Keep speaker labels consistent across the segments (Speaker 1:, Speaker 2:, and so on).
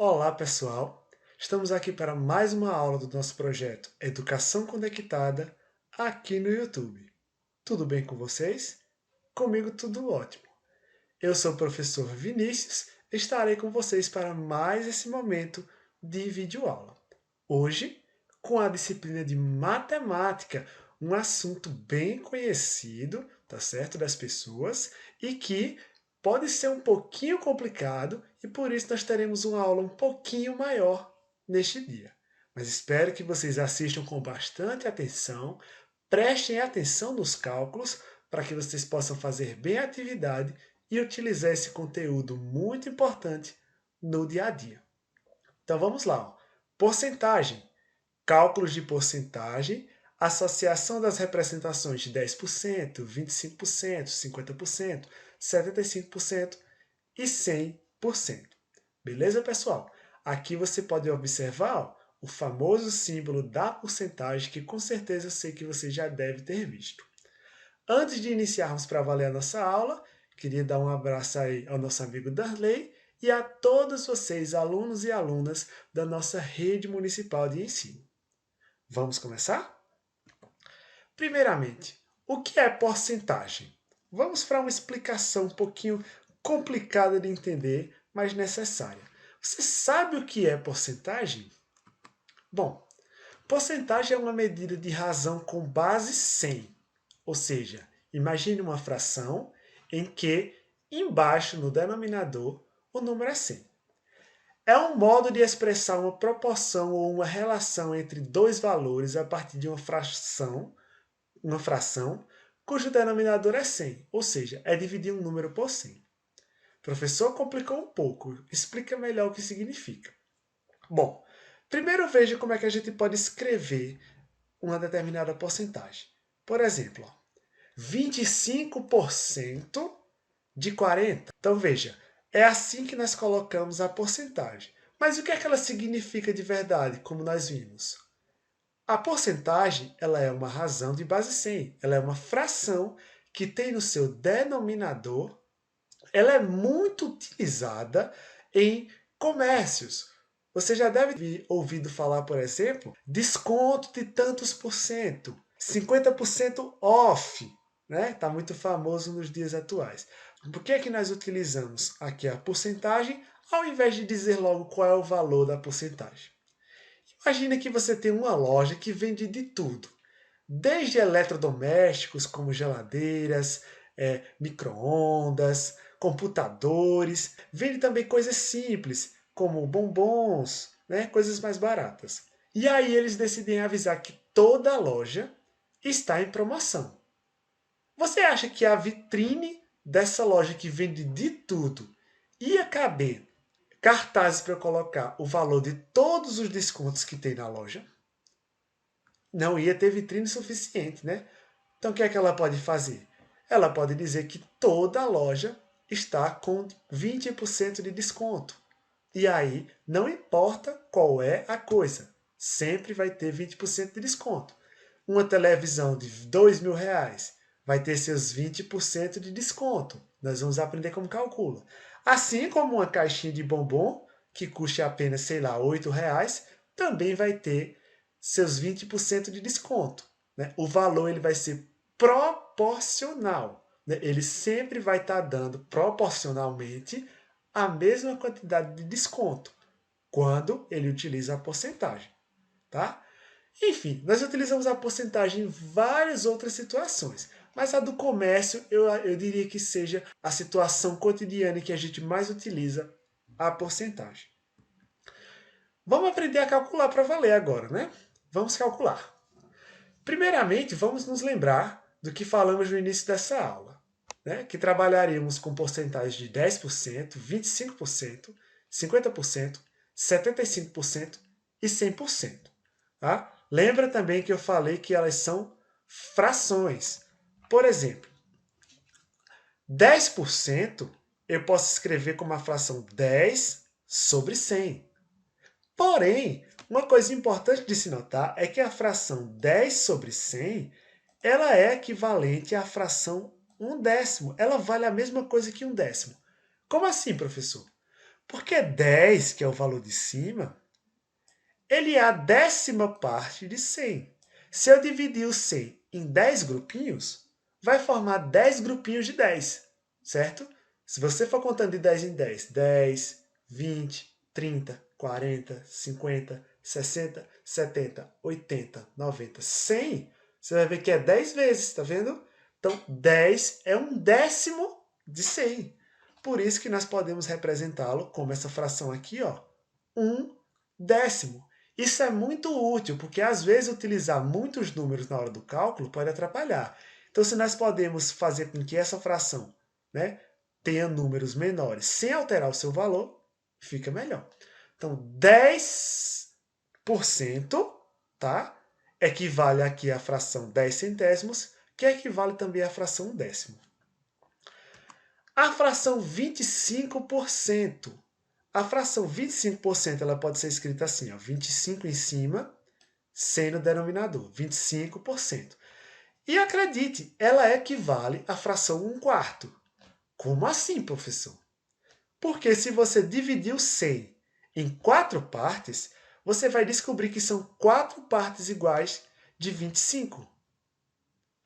Speaker 1: Olá, pessoal! Estamos aqui para mais uma aula do nosso projeto Educação Conectada aqui no YouTube. Tudo bem com vocês? Comigo tudo ótimo. Eu sou o professor Vinícius e estarei com vocês para mais esse momento de videoaula. Hoje, com a disciplina de matemática, um assunto bem conhecido, tá certo, das pessoas e que pode ser um pouquinho complicado e por isso nós teremos uma aula um pouquinho maior neste dia. Mas espero que vocês assistam com bastante atenção, prestem atenção nos cálculos para que vocês possam fazer bem a atividade e utilizar esse conteúdo muito importante no dia a dia. Então vamos lá. Ó. Porcentagem. Cálculos de porcentagem, associação das representações de 10%, 25%, 50%, 75% e 100%. Beleza, pessoal? Aqui você pode observar ó, o famoso símbolo da porcentagem, que com certeza eu sei que você já deve ter visto. Antes de iniciarmos para valer a nossa aula, queria dar um abraço aí ao nosso amigo Darley e a todos vocês, alunos e alunas da nossa rede municipal de ensino. Vamos começar? Primeiramente, o que é porcentagem? Vamos para uma explicação um pouquinho complicada de entender, mas necessária. Você sabe o que é porcentagem? Bom, porcentagem é uma medida de razão com base 100. Ou seja, imagine uma fração em que, embaixo no denominador, o número é 100. É um modo de expressar uma proporção ou uma relação entre dois valores a partir de uma fração cujo denominador é 100, ou seja, é dividir um número por 100. Professor, complicou um pouco. Explica melhor o que significa. Bom, primeiro veja como é que a gente pode escrever uma determinada porcentagem. Por exemplo, 25% de 40. Então veja, é assim que nós colocamos a porcentagem. Mas o que é que ela significa de verdade, como nós vimos? A porcentagem ela é uma razão de base 100. Ela é uma fração que tem no seu denominador. Ela é muito utilizada em comércios. Você já deve ter ouvido falar, por exemplo, desconto de tantos por cento, 50% off, né? Está muito famoso nos dias atuais. Por que é que nós utilizamos aqui a porcentagem ao invés de dizer logo qual é o valor da porcentagem? Imagina que você tem uma loja que vende de tudo, desde eletrodomésticos como geladeiras, micro-ondas, computadores, vende também coisas simples como bombons, né, coisas mais baratas. E aí eles decidem avisar que toda a loja está em promoção. Você acha que a vitrine dessa loja que vende de tudo ia caber cartazes para colocar o valor de todos os descontos que tem na loja? Não ia ter vitrine suficiente, né? Então o que é que ela pode fazer? Ela pode dizer que toda a loja está com 20% de desconto. E aí, não importa qual é a coisa, sempre vai ter 20% de desconto. Uma televisão de R$ 2.000 vai ter seus 20% de desconto. Nós vamos aprender como calcula. Assim como uma caixinha de bombom, que custa apenas, sei lá, R$ 8, também vai ter seus 20% de desconto. Né? O valor ele vai ser proporcional. Né? Ele sempre vai estar dando proporcionalmente a mesma quantidade de desconto quando ele utiliza a porcentagem. Tá? Enfim, nós utilizamos a porcentagem em várias outras situações, mas a do comércio eu diria que seja a situação cotidiana em que a gente mais utiliza a porcentagem. Vamos aprender a calcular para valer agora, né? Vamos calcular. Primeiramente, vamos nos lembrar do que falamos no início dessa aula, né? Que trabalharíamos com porcentagens de 10%, 25%, 50%, 75% e 100%. Tá? Lembra também que eu falei que elas são frações. Por exemplo, 10% eu posso escrever como a fração 10 sobre 100. Porém, uma coisa importante de se notar é que a fração 10 sobre 100 ela é equivalente à fração 1/10. Ela vale a mesma coisa que 1/10. Como assim, professor? Porque 10, que é o valor de cima, ele é a 10ª parte de 100. Se eu dividir o 100 em 10 grupinhos, vai formar 10 grupinhos de 10, certo? Se você for contando de 10 em 10, 10, 20, 30, 40, 50, 60, 70, 80, 90, 100, você vai ver que é 10 vezes, tá vendo? Então, 10 é um décimo de 100. Por isso que nós podemos representá-lo como essa fração aqui, ó, 1/10. Isso é muito útil, porque às vezes utilizar muitos números na hora do cálculo pode atrapalhar. Então, se nós podemos fazer com que essa fração, né, tenha números menores sem alterar o seu valor, fica melhor. Então, 10%, tá, equivale aqui à fração 10 centésimos, que equivale também à fração 1/10. A fração 25%. A fração 25% ela pode ser escrita assim, ó, 25 em cima, 100 no denominador, 25%. E acredite, ela equivale à fração 1/4. Como assim, professor? Porque se você dividir o 100 em 4 partes, você vai descobrir que são 4 partes iguais de 25.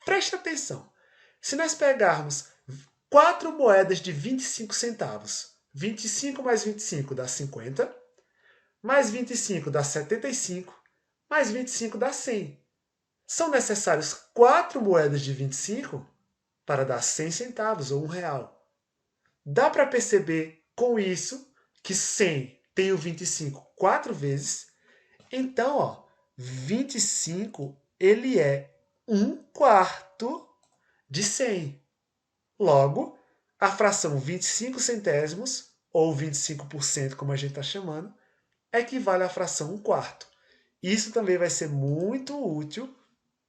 Speaker 1: Preste atenção. Se nós pegarmos 4 moedas de 25 centavos, 25 mais 25 dá 50, mais 25 dá 75, mais 25 dá 100. São necessários 4 moedas de 25 para dar 100 centavos ou R$1. Dá para perceber com isso que 100 tem o 25 4 vezes. Então, ó, 25 ele é 1/4 de 100. Logo, a fração 25 centésimos, ou 25%, como a gente está chamando, equivale à fração 1/4. Isso também vai ser muito útil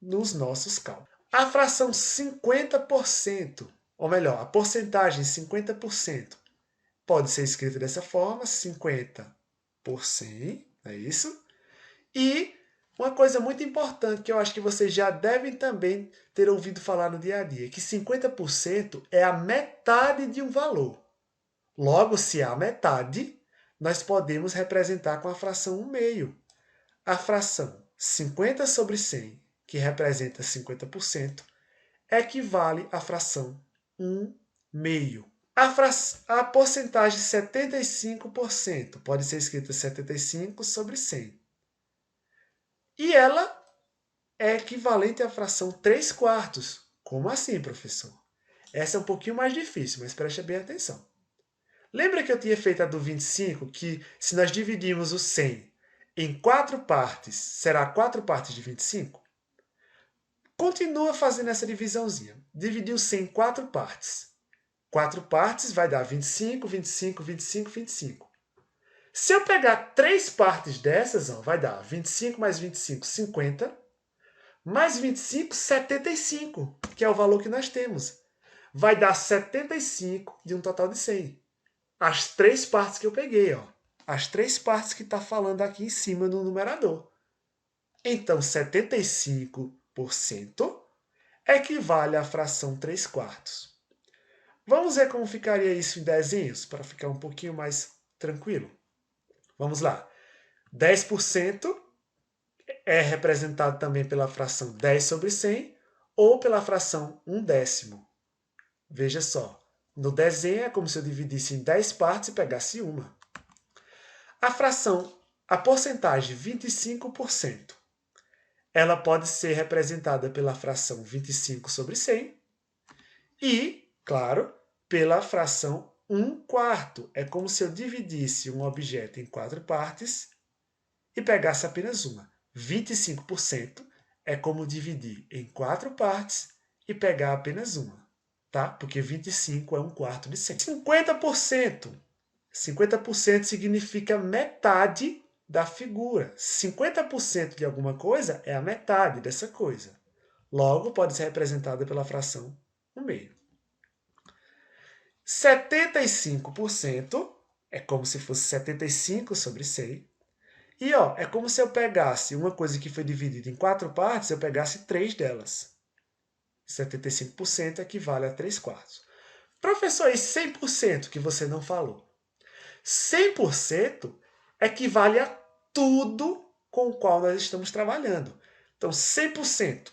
Speaker 1: nos nossos cálculos. A fração 50%, ou melhor, a porcentagem 50%, pode ser escrita dessa forma, 50 por 100, é isso? E uma coisa muito importante que eu acho que vocês já devem também ter ouvido falar no dia a dia, que 50% é a metade de um valor. Logo, se é a metade, nós podemos representar com a fração 1/2. A fração 50 sobre 100, que representa 50%, equivale à fração 1/2. A porcentagem 75% pode ser escrita 75 sobre 100. E ela é equivalente à fração 3/4. Como assim, professor? Essa é um pouquinho mais difícil, mas preste bem atenção. Lembra que eu tinha feito a do 25, que se nós dividirmos o 100 em 4 partes, será 4 partes de 25? Continua fazendo essa divisãozinha. Dividir o 100 em 4 partes. 4 partes vai dar 25, 25, 25, 25. Se eu pegar 3 partes dessas, ó, vai dar 25 mais 25, 50. Mais 25, 75, que é o valor que nós temos. Vai dar 75 de um total de 100. As 3 partes que eu peguei, ó. As 3 partes que está falando aqui em cima no numerador. Então, 75% equivale à fração 3/4. Vamos ver como ficaria isso em desenhos, para ficar um pouquinho mais tranquilo. Vamos lá. 10% é representado também pela fração 10 sobre 100 ou pela fração 1/10. Veja só, no desenho é como se eu dividisse em 10 partes e pegasse uma. A porcentagem 25%, ela pode ser representada pela fração 25 sobre 100 e, claro, pela fração 1/4. É como se eu dividisse um objeto em 4 partes e pegasse apenas uma. 25% é como dividir em 4 partes e pegar apenas uma, tá? Porque 25 é 1/4 de 100. 50%. 50% significa metade da figura. 50% de alguma coisa é a metade dessa coisa. Logo, pode ser representada pela fração 1/2. 75% é como se fosse 75 sobre 100. E ó, é como se eu pegasse uma coisa que foi dividida em 4 partes, eu pegasse 3 delas. 75% equivale a 3/4. Professor, e 100% que você não falou? 100% equivale a tudo com o qual nós estamos trabalhando. Então, 100%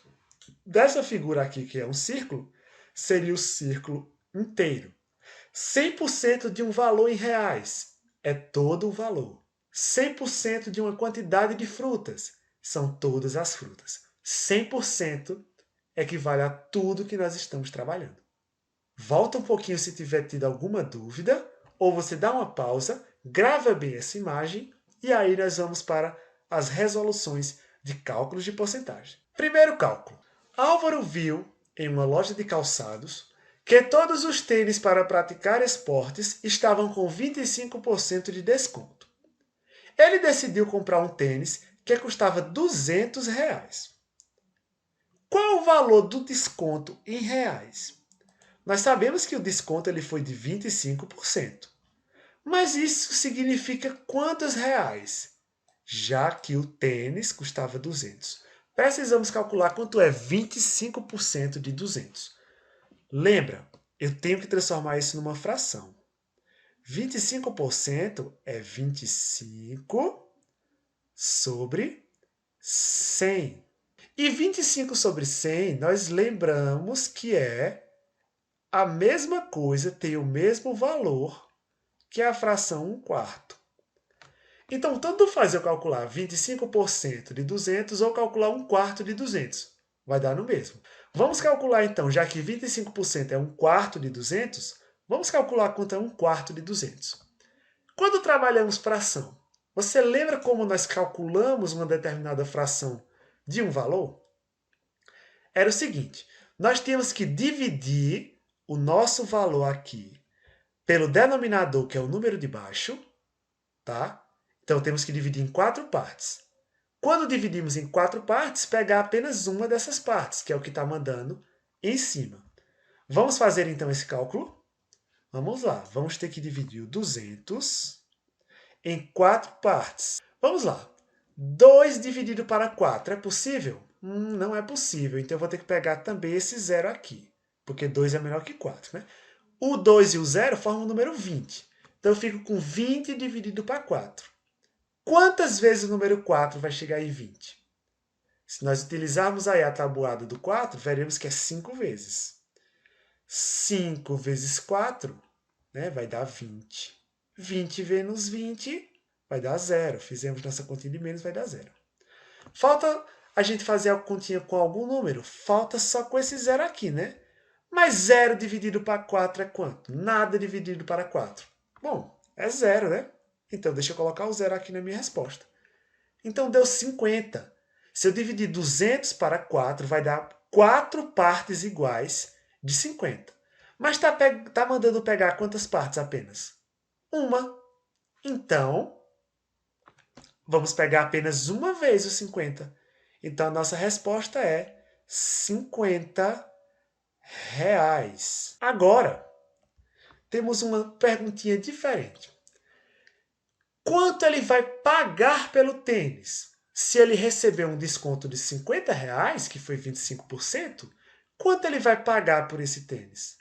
Speaker 1: dessa figura aqui, que é um círculo, seria o círculo inteiro. 100% de um valor em reais é todo o valor. 100% de uma quantidade de frutas são todas as frutas. 100% equivale a tudo que nós estamos trabalhando. Volta um pouquinho se tiver tido alguma dúvida, ou você dá uma pausa, grava bem essa imagem e aí nós vamos para as resoluções de cálculos de porcentagem. Primeiro cálculo. Álvaro viu em uma loja de calçados que todos os tênis para praticar esportes estavam com 25% de desconto. Ele decidiu comprar um tênis que custava R$ 200. Qual o valor do desconto em reais? Nós sabemos que o desconto ele foi de 25%. Mas isso significa quantos reais? Já que o tênis custava 200. Precisamos calcular quanto é 25% de 200. Lembra, eu tenho que transformar isso numa fração. 25% é 25 sobre 100. E 25 sobre 100, nós lembramos que é a mesma coisa, tem o mesmo valor que a fração 1/4. Então, tanto faz eu calcular 25% de 200 ou calcular 1/4 de 200. Vai dar no mesmo. Vamos calcular então, já que 25% é 1/4 de 200, vamos calcular quanto é 1/4 de 200. Quando trabalhamos fração, você lembra como nós calculamos uma determinada fração de um valor? Era o seguinte, nós tínhamos que dividir o nosso valor aqui pelo denominador, que é o número de baixo, tá? Então, temos que dividir em 4 partes. Quando dividimos em 4 partes, pegar apenas uma dessas partes, que é o que está mandando em cima. Vamos fazer, então, esse cálculo? Vamos lá. Vamos ter que dividir o 200 em 4 partes. Vamos lá. 2 dividido para 4 é possível? Não é possível. Então, eu vou ter que pegar também esse zero aqui, porque 2 é menor que 4, né? O 2 e o 0 formam o número 20. Então, eu fico com 20 dividido para 4. Quantas vezes o número 4 vai chegar em 20? Se nós utilizarmos aí a tabuada do 4, veremos que é 5 vezes. 5 vezes 4, né, vai dar 20. 20 menos 20 vai dar 0. Fizemos nossa continha de menos, vai dar 0. Falta a gente fazer a continha com algum número. Falta só com esse 0 aqui, né? Mas 0 dividido para 4 é quanto? Nada dividido para 4. Bom, é 0, né? Então, deixa eu colocar o 0 aqui na minha resposta. Então, deu 50. Se eu dividir 200 para 4, vai dar 4 partes iguais de 50. Mas tá mandando pegar quantas partes apenas? Uma. Então, vamos pegar apenas uma vez os 50. Então, a nossa resposta é 50 reais. Agora, temos uma perguntinha diferente. Quanto ele vai pagar pelo tênis? Se ele receber um desconto de 50 reais, que foi 25%, quanto ele vai pagar por esse tênis?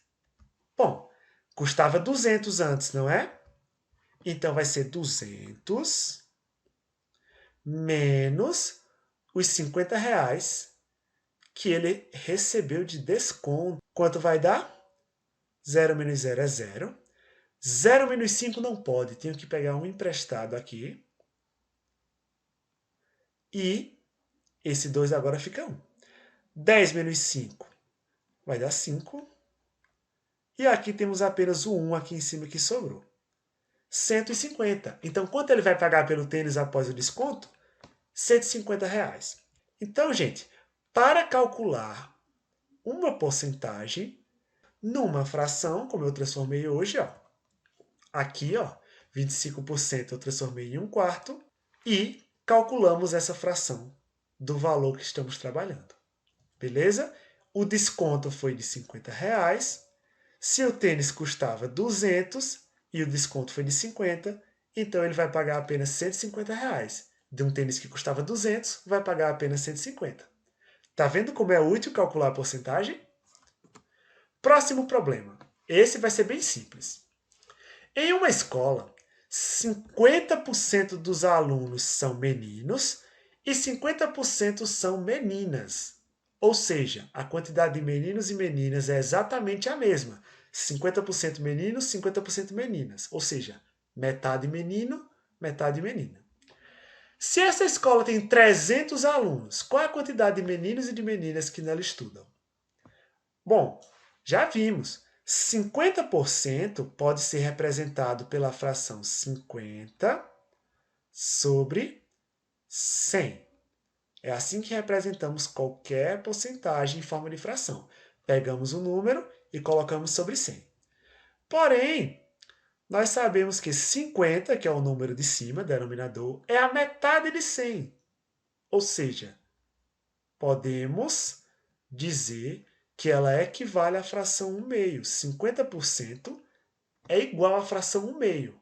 Speaker 1: Bom, custava 200 antes, não é? Então vai ser 200 menos os 50 reais que ele recebeu de desconto. Quanto vai dar? 0 menos 0 é 0. 0 menos 5 não pode, tenho que pegar um emprestado aqui. E esse 2 agora fica 1. 10 menos 5 vai dar 5. E aqui temos apenas o 1 aqui em cima que sobrou. 150. Então, quanto ele vai pagar pelo tênis após o desconto? 150 reais. Então, gente, para calcular uma porcentagem numa fração, como eu transformei hoje, ó, aqui, ó, 25% eu transformei em 1/4 e calculamos essa fração do valor que estamos trabalhando. Beleza? O desconto foi de 50 reais. Se o tênis custava 200 e o desconto foi de 50, então ele vai pagar apenas 150 reais. De um tênis que custava 200, vai pagar apenas 150. Tá vendo como é útil calcular a porcentagem? Próximo problema. Esse vai ser bem simples. Em uma escola, 50% dos alunos são meninos e 50% são meninas. Ou seja, a quantidade de meninos e meninas é exatamente a mesma. 50% meninos, 50% meninas. Ou seja, metade menino, metade menina. Se essa escola tem 300 alunos, qual é a quantidade de meninos e de meninas que nela estudam? Bom, já vimos. 50% pode ser representado pela fração 50 sobre 100. É assim que representamos qualquer porcentagem em forma de fração. Pegamos um número e colocamos sobre 100. Porém, nós sabemos que 50, que é o número de cima, denominador, é a metade de 100. Ou seja, podemos dizer que ela equivale à fração 1 meio. 50% é igual à fração 1 meio.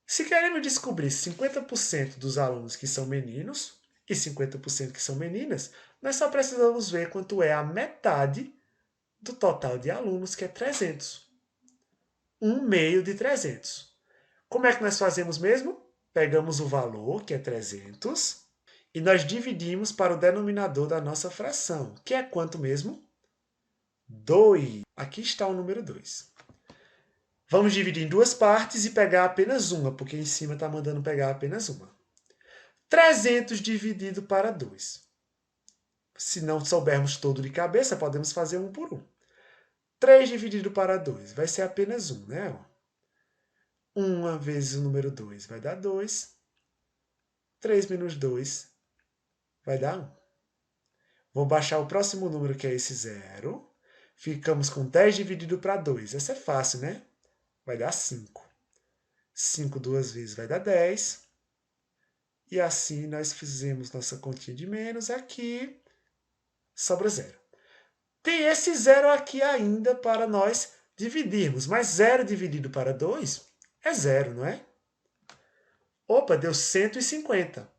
Speaker 1: Se queremos descobrir 50% dos alunos que são meninos e 50% que são meninas, nós só precisamos ver quanto é a metade do total de alunos, que é 300. 1 meio de 300. Como é que nós fazemos mesmo? Pegamos o valor, que é 300, e nós dividimos para o denominador da nossa fração, que é quanto mesmo? 2. Aqui está o número 2. Vamos dividir em duas partes e pegar apenas uma, porque em cima está mandando pegar apenas uma. 300 dividido para 2. Se não soubermos todo de cabeça, podemos fazer um por um. 3 dividido para 2 vai ser apenas 1, né? 1 vezes o número 2 vai dar 2. 3 menos 2 vai dar 1. Vou baixar o próximo número, que é esse 0. Ficamos com 10 dividido para 2. Essa é fácil, né? Vai dar 5. 5 duas vezes vai dar 10. E assim nós fizemos nossa continha de menos aqui. Sobra 0. Tem esse 0 aqui ainda para nós dividirmos. Mas 0 dividido para 2 é 0, não é? Opa, deu 150.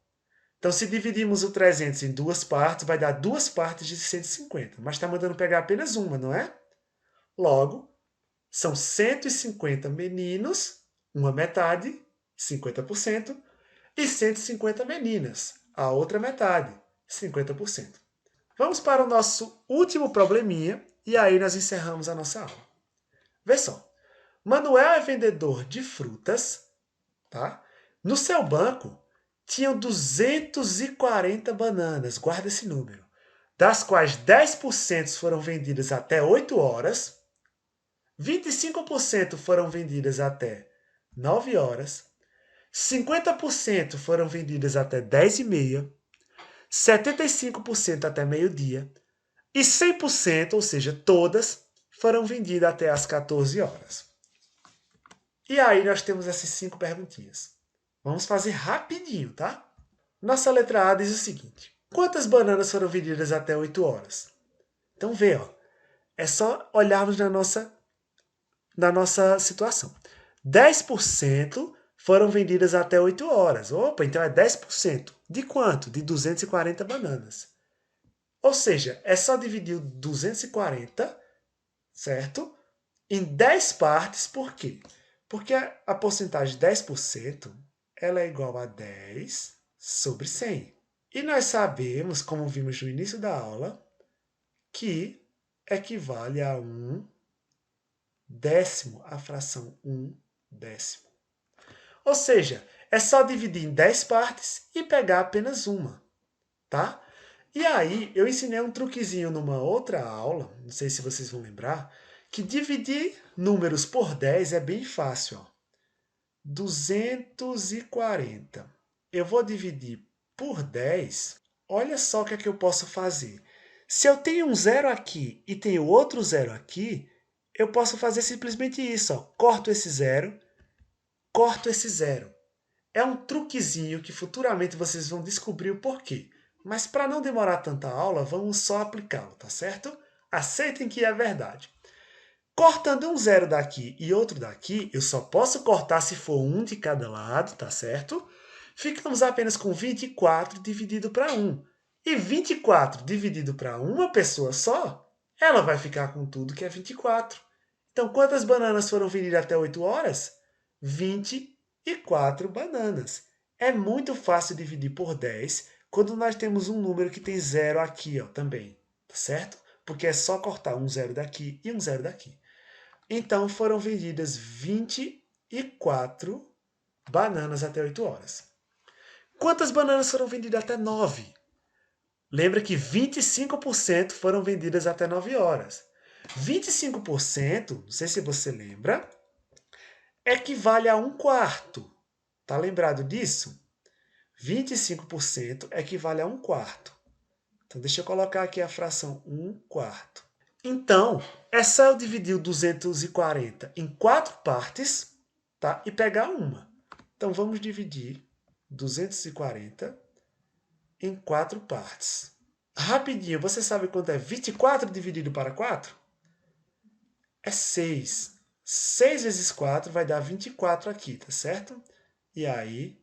Speaker 1: Então, se dividirmos o 300 em duas partes, vai dar duas partes de 150. Mas está mandando pegar apenas uma, não é? Logo, são 150 meninos, uma metade, 50%, e 150 meninas, a outra metade, 50%. Vamos para o nosso último probleminha e aí nós encerramos a nossa aula. Vê só. Manuel é vendedor de frutas, tá? No seu banco tinham 240 bananas, guarda esse número, das quais 10% foram vendidas até 8 horas, 25% foram vendidas até 9 horas, 50% foram vendidas até 10h30, 75% até meio-dia e 100%, ou seja, todas, foram vendidas até as 14 horas. E aí nós temos essas 5 perguntinhas. Vamos fazer rapidinho, tá? Nossa letra A diz o seguinte: quantas bananas foram vendidas até 8 horas? Então vê, ó, é só olharmos na nossa situação. 10% foram vendidas até 8 horas. Opa, então é 10%. De quanto? De 240 bananas. Ou seja, é só dividir o 240, certo? Em 10 partes, por quê? Porque a porcentagem de 10% ela é igual a 10 sobre 100. E nós sabemos, como vimos no início da aula, que equivale a 1 décimo, a fração 1 décimo. Ou seja, é só dividir em 10 partes e pegar apenas uma, tá? E aí, eu ensinei um truquezinho numa outra aula, não sei se vocês vão lembrar, que dividir números por 10 é bem fácil, ó. 240. Eu vou dividir por 10. Olha só o que é que eu posso fazer. Se eu tenho um 0 aqui e tenho outro 0 aqui, eu posso fazer simplesmente isso, ó. Corto esse 0, corto esse 0. É um truquezinho que futuramente vocês vão descobrir o porquê. Mas para não demorar tanta aula, vamos só aplicá-lo, tá certo? Aceitem que é verdade. Cortando um 0 daqui e outro daqui, eu só posso cortar se for um de cada lado, tá certo? Ficamos apenas com 24 dividido para 1. E 24 dividido para uma pessoa só, ela vai ficar com tudo que é 24. Então, quantas bananas foram vendidas até 8 horas? 24. bananas. É muito fácil dividir por 10 quando nós temos um número que tem zero aqui, ó, também, tá certo? Porque é só cortar um zero daqui e um zero daqui. Então, foram vendidas 24 bananas até 8 horas. Quantas bananas foram vendidas até 9? Lembra que 25% foram vendidas até 9 horas. 25%, não sei se você lembra, equivale a um quarto. Tá lembrado disso? 25% equivale a um quarto. Então, deixa eu colocar aqui a fração 1 quarto. Então, é só eu dividir o 240 em 4 partes, tá? E pegar uma. Então, vamos dividir 240 em 4 partes. Rapidinho, você sabe quanto é 24 dividido para 4? É 6. 6 vezes 4 vai dar 24 aqui, tá certo? E aí,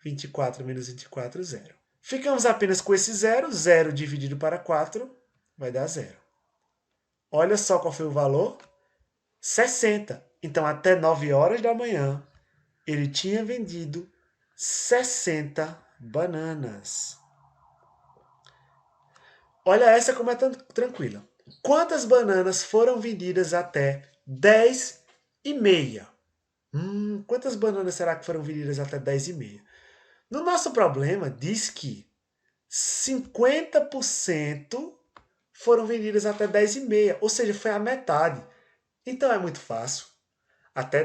Speaker 1: 24 menos 24, 0. Ficamos apenas com esse 0. 0 dividido para 4 vai dar 0. Olha só qual foi o valor. 60. Então, até 9 horas da manhã, ele tinha vendido 60 bananas. Olha essa como é tranquila. Quantas bananas foram vendidas até 10 e meia? Quantas bananas será que foram vendidas até 10 e meia? No nosso problema, diz que 50% foram vendidas até 10 e meia, ou seja, foi a metade. Então é muito fácil. Até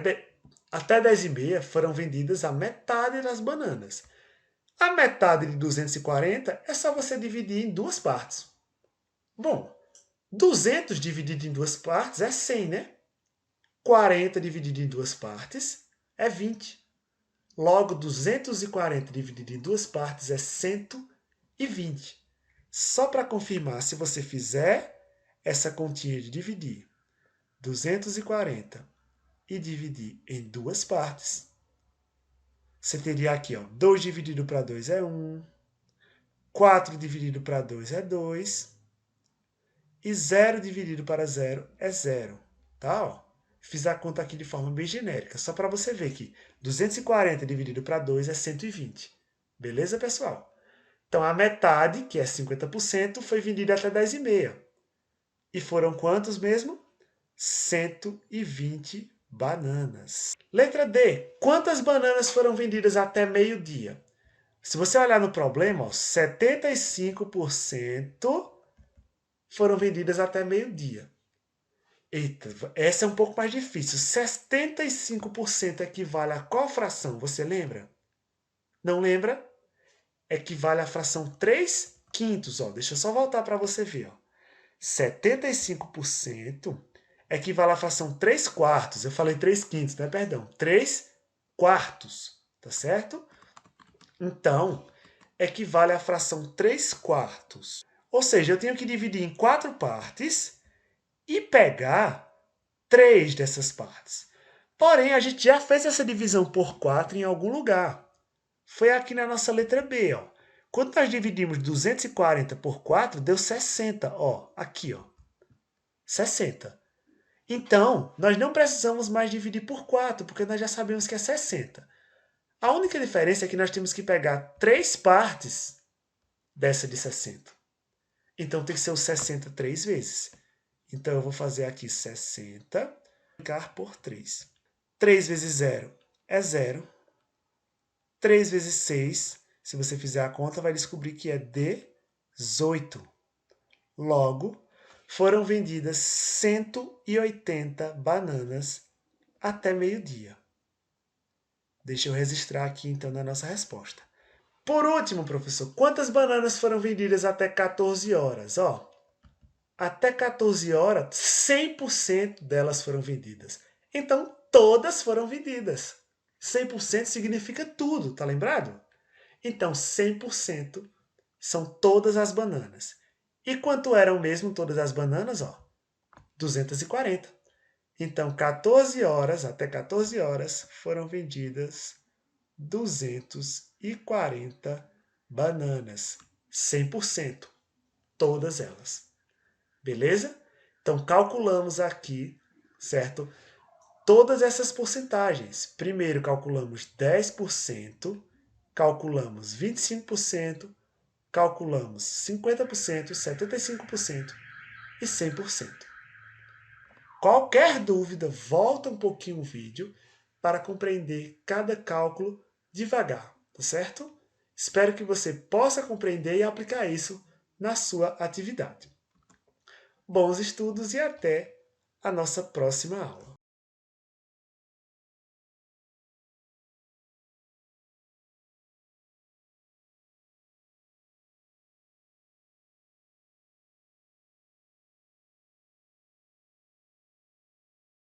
Speaker 1: 10 e meia foram vendidas a metade das bananas. A metade de 240 é só você dividir em duas partes. Bom, 200 dividido em duas partes é 100, né? 40 dividido em duas partes é 20. Logo, 240 dividido em duas partes é 120. Só para confirmar, se você fizer essa continha de dividir 240 e dividir em duas partes, você teria aqui, ó, 2 dividido para 2 é 1, 4 dividido para 2 é 2, e 0 dividido para 0 é 0. Tá? Ó, fiz a conta aqui de forma bem genérica, só para você ver que 240 dividido para 2 é 120. Beleza, pessoal? Então, a metade, que é 50%, foi vendida até 10h30. E foram quantos mesmo? 120 bananas. Letra D. Quantas bananas foram vendidas até meio-dia? Se você olhar no problema, ó, 75% foram vendidas até meio-dia. Eita, essa é um pouco mais difícil. 75% equivale a qual fração? Você lembra? Não lembra? Equivale à fração 3 quintos. Ó. Deixa eu só voltar para você ver. Ó. 75% equivale à fração 3 quartos. Eu falei 3 quintos, né? Perdão. 3 quartos. Tá certo? Então, equivale à fração 3 quartos. Ou seja, eu tenho que dividir em 4 partes e pegar 3 dessas partes. Porém, a gente já fez essa divisão por 4 em algum lugar. Foi aqui na nossa letra B. Ó. Quando nós dividimos 240 por 4, deu 60. Ó, aqui, ó. 60. Então, nós não precisamos mais dividir por 4, porque nós já sabemos que é 60. A única diferença é que nós temos que pegar 3 partes dessa de 60. Então, tem que ser o 60 3 vezes. Então, eu vou fazer aqui 60, multiplicar por 3. 3 vezes 0 é 0. 3 vezes 6, se você fizer a conta, vai descobrir que é 18. Logo, foram vendidas 180 bananas até meio-dia. Deixa eu registrar aqui, então, na nossa resposta. Por último, professor, quantas bananas foram vendidas até 14 horas? Ó, até 14 horas, 100% delas foram vendidas. Então, todas foram vendidas. 100% significa tudo, tá lembrado? Então, 100% são todas as bananas. E quanto eram mesmo todas as bananas? Ó, 240. Então, 14 horas, até 14 horas, foram vendidas 240 bananas. 100%. Todas elas. Beleza? Então, calculamos aqui, certo? todas essas porcentagens. Primeiro calculamos 10%, calculamos 25%, calculamos 50%, 75% e 100%. Qualquer dúvida, volta um pouquinho o vídeo para compreender cada cálculo devagar, tá certo? Espero que você possa compreender e aplicar isso na sua atividade. Bons estudos e até a nossa próxima aula.